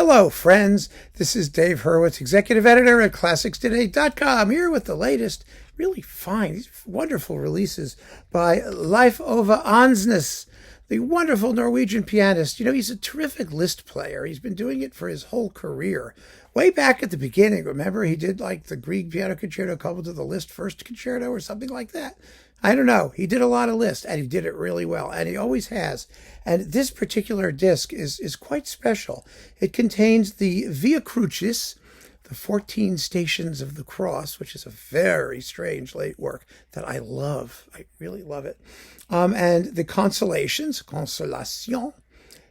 Hello, friends. This is Dave Hurwitz, executive editor at ClassicsToday.com, here with the latest, really fine, wonderful releases by Leif over Andsnes, the wonderful Norwegian pianist. You know, he's a terrific Liszt player. He's been doing it for his whole career. Way back at the beginning, remember, he did like the Grieg Piano Concerto coupled to the Liszt First Concerto or something like that. I don't know. He did a lot of Liszt, and he did it really well, and he always has. And this particular disc is quite special. It contains the Via Crucis, the 14 Stations of the Cross, which is a very strange late work that I love. I really love it. And the Consolations, Consolations,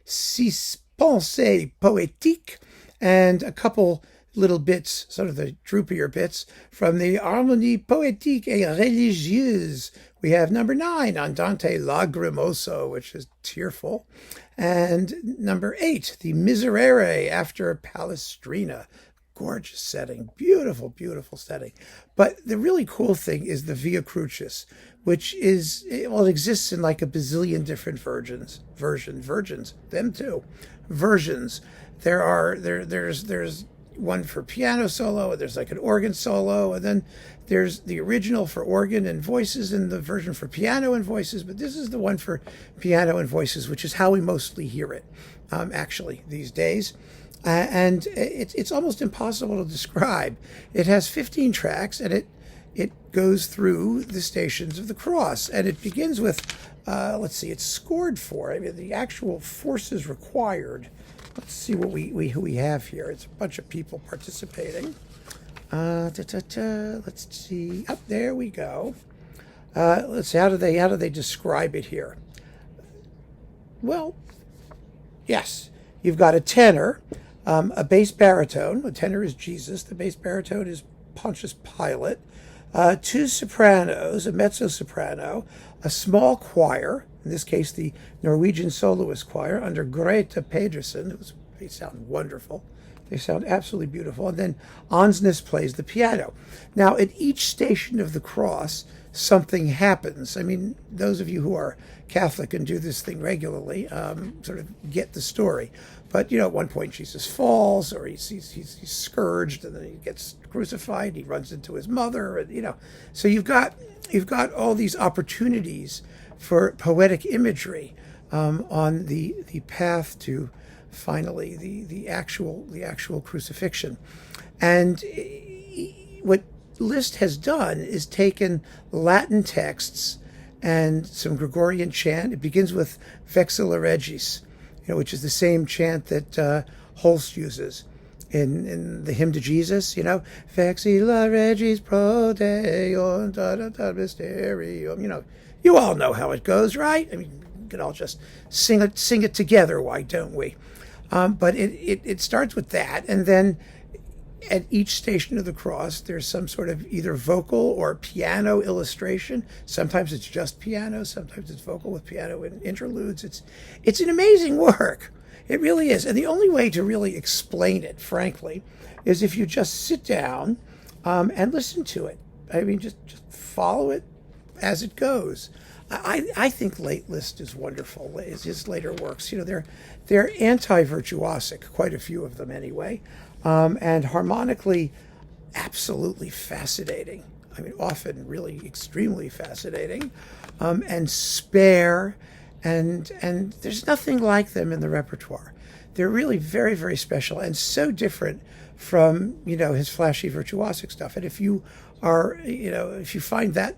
Six Pensées Poétiques, and a couple little bits, sort of the droopier bits, from the Harmonie Poétique et Religieuse. We have number 9, Andante lagrimoso, which is tearful. And number 8, the Miserere after Palestrina. Gorgeous setting, beautiful, beautiful setting. But the really cool thing is the Via Crucis, which is, well, it exists in like a bazillion different versions, them too, versions. There's one for piano solo, and there's like an organ solo, and then there's the original for organ and voices and the version for piano and voices, but this is the one for piano and voices, which is how we mostly hear it, actually, these days. And it's almost impossible to describe. It has 15 tracks, and it goes through the Stations of the Cross, and it begins with, let's see, it's scored for, I mean, the actual forces required. Let's see what who we have here. It's a bunch of people participating. Let's see. Up there we go. Let's see. How do they describe it here? Well, yes, you've got a tenor, a bass baritone. The tenor is Jesus. The bass baritone is Pontius Pilate. 2 sopranos, a mezzo soprano, a small choir. In this case, the Norwegian Soloists choir under Grete Pedersen. They sound wonderful. They sound absolutely beautiful. And then Andsnes plays the piano. Now, at each Station of the Cross, something happens. I mean, those of you who are Catholic and do this thing regularly sort of get the story. But, you know, at one point Jesus falls, or he's scourged, and then he gets crucified, he runs into his mother, and, you know. So you've got all these opportunities for poetic imagery on the path to finally the actual crucifixion. And what Liszt has done is taken Latin texts and some Gregorian chant. It begins with Vexilla Regis, which is the same chant that Holst uses in the hymn to Jesus, Vexilla Regis pro Deum, da da da mysterium, You all know how it goes, right? I mean, we can all just sing it together, why don't we? But it starts with that, and then at each Station of the Cross, there's some sort of either vocal or piano illustration. Sometimes it's just piano, sometimes it's vocal with piano and interludes. It's an amazing work. It really is. And the only way to really explain it, frankly, is if you just sit down and listen to it. I mean, just follow it as it goes. I think late Liszt is wonderful. His later works, they're anti-virtuosic, quite a few of them anyway, and harmonically absolutely fascinating. I mean, often really extremely fascinating, and spare, and there's nothing like them in the repertoire. They're really very, very special and so different from, his flashy virtuosic stuff. And if you find that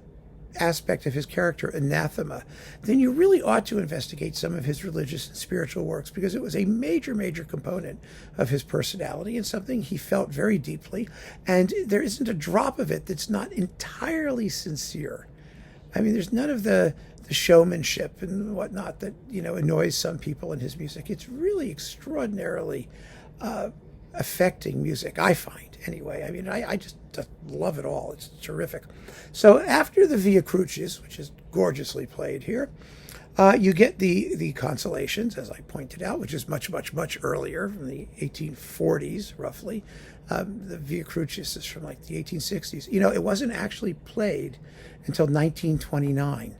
aspect of his character anathema, then you really ought to investigate some of his religious and spiritual works, because it was a major, major component of his personality and something he felt very deeply. And there isn't a drop of it that's not entirely sincere. I mean, there's none of the showmanship and whatnot that, annoys some people in his music. It's really extraordinarily affecting music, I find, anyway. I mean, I just love it all. It's terrific. So after the Via Crucis, which is gorgeously played here, you get the Consolations, as I pointed out, which is much, much, much earlier, from the 1840s, roughly. The Via Crucis is from like the 1860s. It wasn't actually played until 1929,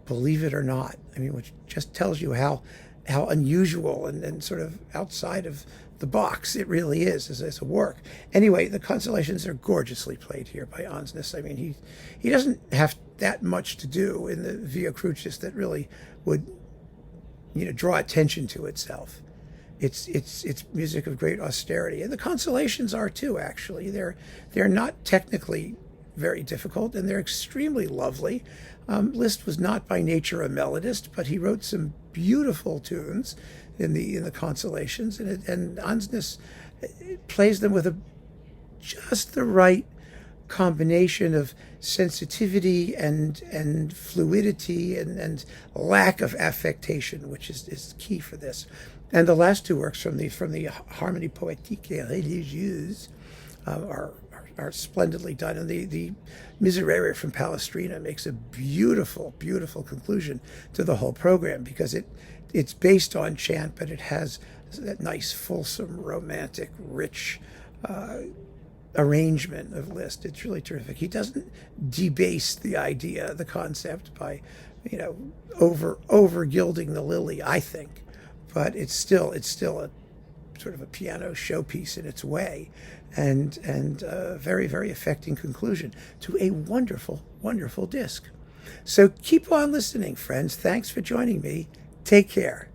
believe it or not. I mean, which just tells you how unusual and sort of outside of the box. It really is as a work. Anyway, the Consolations are gorgeously played here by Andsnes. I mean, he doesn't have that much to do in the Via Crucis that really would, draw attention to itself. It's music of great austerity, and the Consolations are too. Actually, they're not technically very difficult, and they're extremely lovely. Liszt was not by nature a melodist, but he wrote some beautiful tunes in the Consolations, and Andsnes plays them with just the right combination of sensitivity and fluidity and lack of affectation, which is key for this. And the last two works from the Harmonie Poétique et Religieuse are splendidly done. And the Miserere from Palestrina makes a beautiful, beautiful conclusion to the whole program, because it's based on chant, but it has that nice, fulsome, romantic, rich arrangement of Liszt. It's really terrific. He doesn't debase the idea, the concept, by over gilding the lily, I think, but it's still a sort of a piano showpiece in its way, and a very, very affecting conclusion to a wonderful, wonderful disc. So keep on listening, friends. Thanks for joining me. Take care.